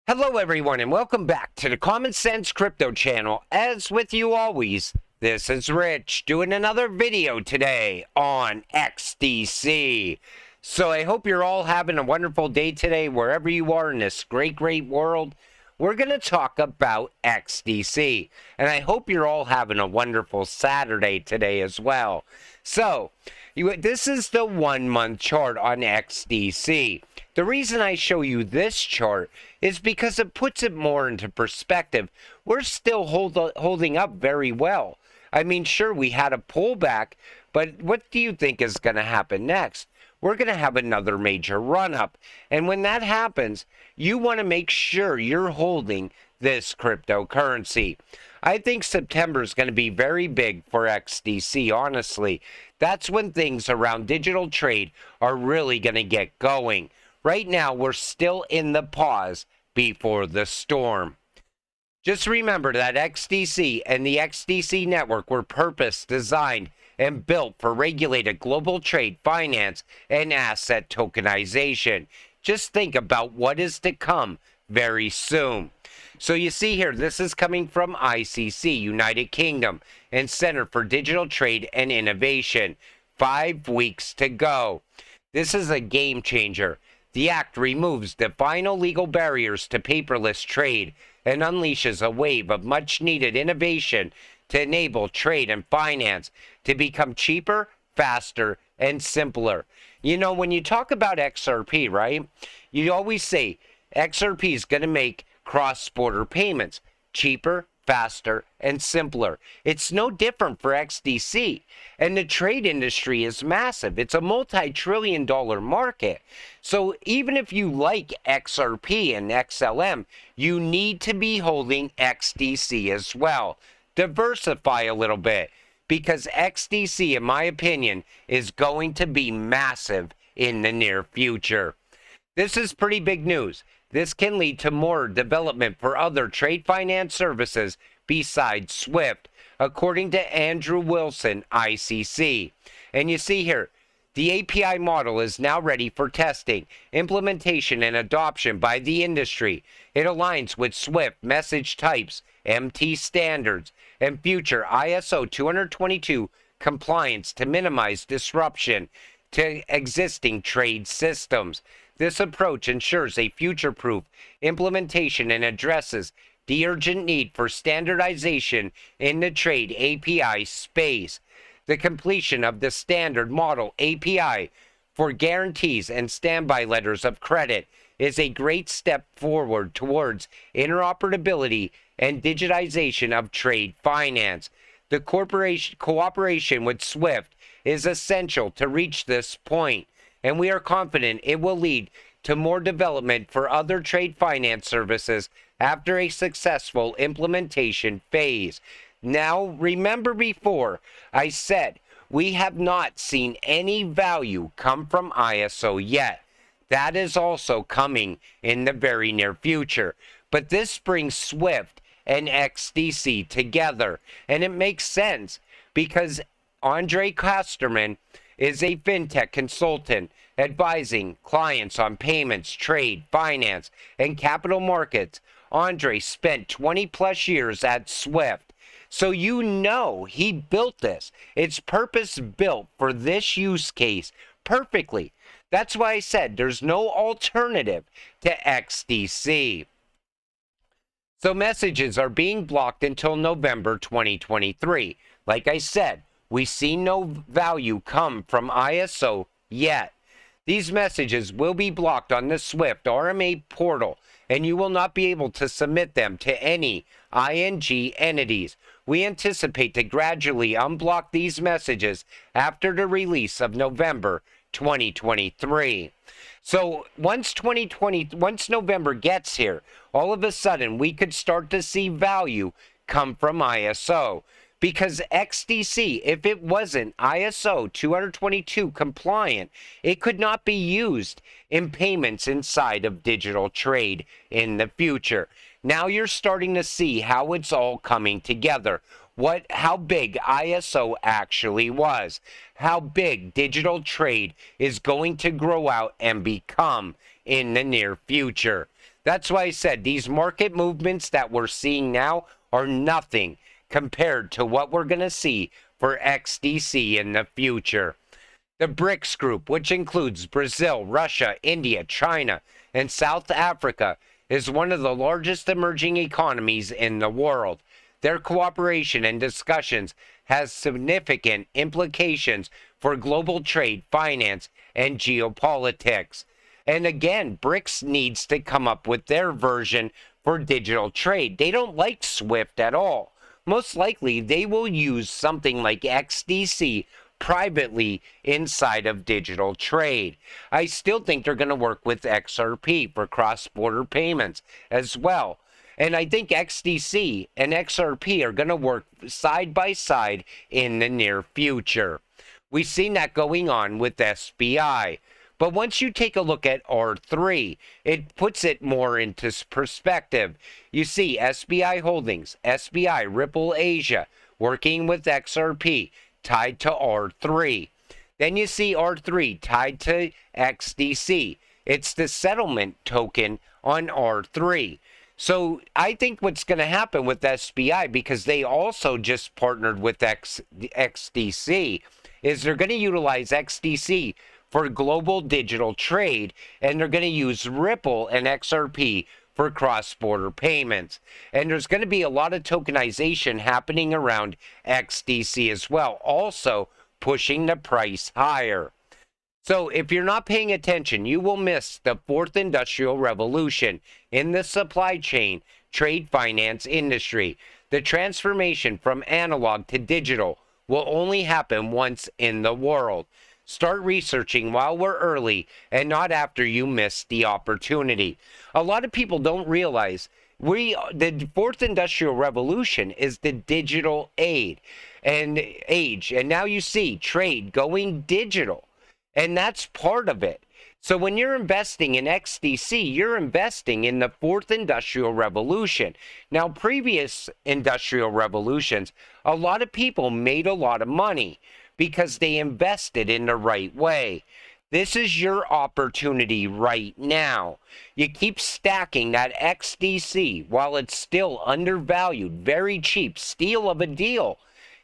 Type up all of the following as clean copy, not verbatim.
Hello everyone and welcome back to the Common Sense Crypto channel. As with you always, this is Rich doing another video today on XDC. So I hope you're all having a wonderful day today wherever you are in this great world. We're going to talk about XDC, and I hope you're all having a wonderful Saturday today as well. So, this is the 1 month chart on XDC. The reason I show you this chart is because it puts it more into perspective. We're still holding up very well. I mean, sure, we had a pullback, but what do you think is going to happen next? We're going to have another major run-up. And when that happens, you want to make sure you're holding this cryptocurrency. I think September is going to be very big for XDC, honestly. That's when things around digital trade are really going to get going. Right now, we're still in the pause before the storm. Just remember that XDC and the XDC network were designed and built for regulated global trade, finance, and asset tokenization. Just think about what is to come very soon. So you see here, this is coming from ICC, United Kingdom, and Center for Digital Trade and Innovation. 5 weeks to go. This is a game changer. The act removes the final legal barriers to paperless trade and unleashes a wave of much-needed innovation to enable trade and finance to become cheaper, faster, and simpler. You know, when you talk about XRP, right, you always say XRP is going to make cross-border payments cheaper, faster, and simpler. It's no different for XDC. And the trade industry is massive. It's a multi-trillion-dollar market. So even if you like XRP and XLM, you need to be holding XDC as well. Diversify a little bit, because XDC, in my opinion, is going to be massive in the near future. This is pretty big news. This can lead to more development for other trade finance services besides SWIFT, according to Andrew Wilson, ICC. And you see here, the API model is now ready for testing, implementation, and adoption by the industry. It aligns with SWIFT message types, MT standards, and future ISO 222 compliance to minimize disruption to existing trade systems. This approach ensures a future-proof implementation and addresses the urgent need for standardization in the trade API space. The completion of the standard model API for guarantees and standby letters of credit is a great step forward towards interoperability and digitization of trade finance. The cooperation with SWIFT is essential to reach this point, and we are confident it will lead to more development for other trade finance services after a successful implementation phase. Now, remember before I said we have not seen any value come from ISO yet. That is also coming in the very near future. But this brings SWIFT and XDC together, and it makes sense because Andre Kosterman is a fintech consultant advising clients on payments, trade, finance, and capital markets. Andre spent 20 plus years at SWIFT. So you know he built this. It's purpose built for this use case perfectly. That's why I said there's no alternative to XDC. So messages are being blocked until November 2023. Like I said, we see no value come from ISO yet. These messages will be blocked on the SWIFT RMA portal, and you will not be able to submit them to any ING entities. We anticipate to gradually unblock these messages after the release of November 2023. So once November gets here, all of a sudden we could start to see value come from ISO. Because XDC, if it wasn't ISO 222 compliant, it could not be used in payments inside of digital trade in the future. Now you're starting to see how it's all coming together. How big ISO actually was, how big digital trade is going to grow out and become in the near future. That's why I said these market movements that we're seeing now are nothing compared to what we're going to see for XDC in the future. The BRICS group, which includes Brazil, Russia, India, China, and South Africa, is one of the largest emerging economies in the world. Their cooperation and discussions has significant implications for global trade, finance, and geopolitics. And again, BRICS needs to come up with their version for digital trade. They don't like SWIFT at all. Most likely, they will use something like XDC privately inside of digital trade. I still think they're going to work with Xrp for cross-border payments as well. And I think XDC and Xrp are going to work side by side in the near future. We've seen that going on with SBI. But once you take a look at R3, it puts it more into perspective. You see SBI Holdings, SBI Ripple Asia, working with XRP, tied to R3. Then you see R3 tied to XDC. It's the settlement token on R3. So I think what's going to happen with SBI, because they also just partnered with XDC, is they're going to utilize XDC for global digital trade, and they're going to use Ripple and XRP for cross-border payments. And there's going to be a lot of tokenization happening around XDC as well, also pushing the price higher. So if you're not paying attention, you will miss the fourth industrial revolution in the supply chain, trade finance industry. The transformation from analog to digital will only happen once in the world. Start researching while we're early and not after you miss the opportunity. A lot of people don't realize the fourth industrial revolution is the digital age. And now you see trade going digital. And that's part of it. So when you're investing in XDC, you're investing in the fourth industrial revolution. Now, previous industrial revolutions, a lot of people made a lot of money because they invested in the right way. This is your opportunity right now. You keep stacking that XDC while it's still undervalued, very cheap, steal of a deal.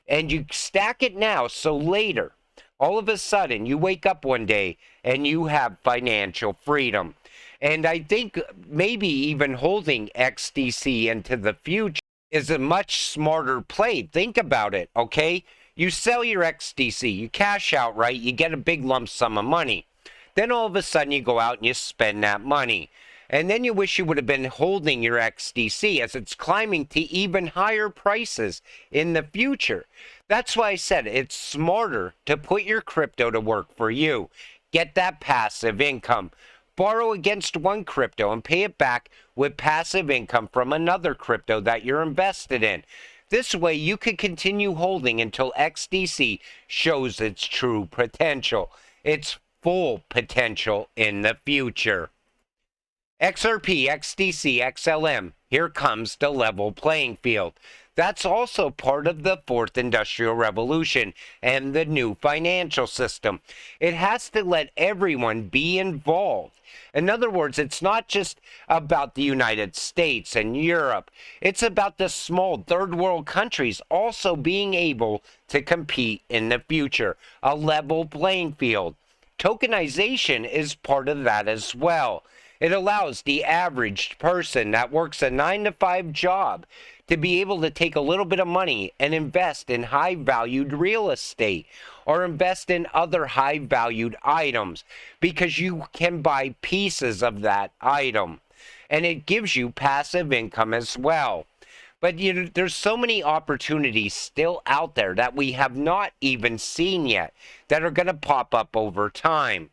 And you stack it now so later, all of a sudden, you wake up one day and you have financial freedom. And I think maybe even holding XDC into the future is a much smarter play. Think about it, okay? You sell your XDC, you cash out, right? You get a big lump sum of money. Then all of a sudden you go out and you spend that money. And then you wish you would have been holding your XDC as it's climbing to even higher prices in the future. That's why I said it's smarter to put your crypto to work for you. Get that passive income. Borrow against one crypto and pay it back with passive income from another crypto that you're invested in. This way you can continue holding until XDC shows its true potential, its full potential in the future. XRP, XDC, XLM, here comes the level playing field. That's also part of the fourth industrial revolution and the new financial system. It has to let everyone be involved. In other words, it's not just about the United States and Europe. It's about the small third world countries also being able to compete in the future. A level playing field. Tokenization is part of that as well. It allows the average person that works a 9-to-5 job to be able to take a little bit of money and invest in high-valued real estate or invest in other high-valued items because you can buy pieces of that item. And it gives you passive income as well. But there's so many opportunities still out there that we have not even seen yet that are going to pop up over time.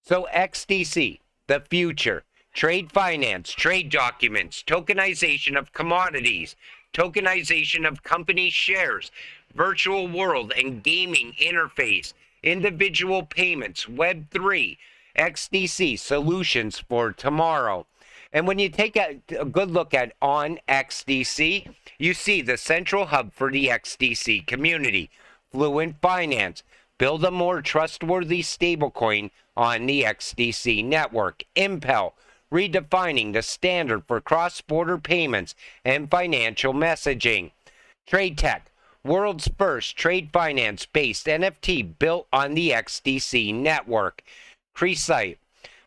So XDC, the future, trade finance, trade documents, tokenization of commodities, tokenization of company shares, virtual world and gaming interface, individual payments, Web3, XDC, solutions for tomorrow. And when you take a good look at on XDC, you see the central hub for the XDC community, Fluent Finance, build a more trustworthy stablecoin on the XDC network, Impel, redefining the standard for cross-border payments and financial messaging. Trade Tech, world's first trade finance-based NFT built on the XDC network. Cresite,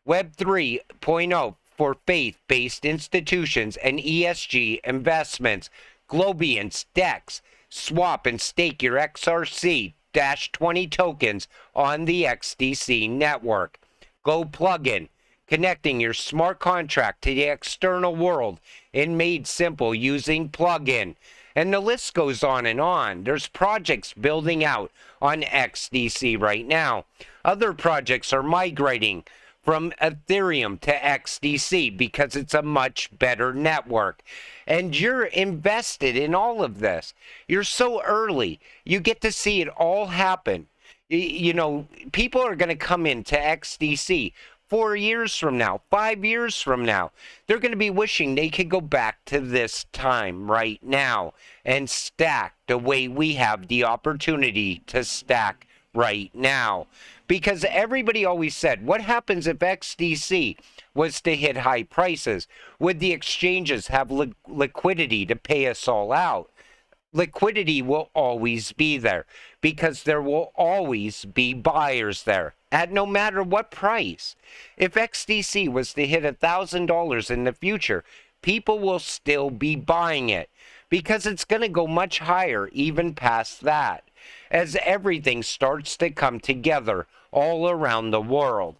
Web 3.0 for faith-based institutions and ESG investments. Globiance, DEX, swap and stake your XRC-20 tokens on the XDC network. Go Plugin, connecting your smart contract to the external world and made simple using Plugin. And the list goes on and on. There's projects building out on XDC right now. Other projects are migrating from Ethereum to XDC because it's a much better network. And you're invested in all of this. You're so early. You get to see it all happen. You know, people are going to come into XDC 4 years from now, 5 years from now. They're going to be wishing they could go back to this time right now and stack the way we have the opportunity to stack right now. Because everybody always said, what happens if XDC was to hit high prices? Would the exchanges have liquidity to pay us all out? Liquidity will always be there because there will always be buyers there at no matter what price. If XDC was to hit $1,000 in the future, people will still be buying it because it's going to go much higher even past that as everything starts to come together all around the world.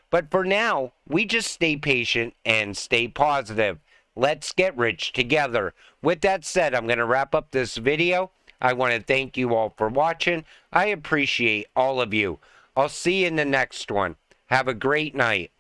But for now, we just stay patient and stay positive. Let's get rich together. With that said, I'm going to wrap up this video. I want to thank you all for watching. I appreciate all of you. I'll see you in the next one. Have a great night.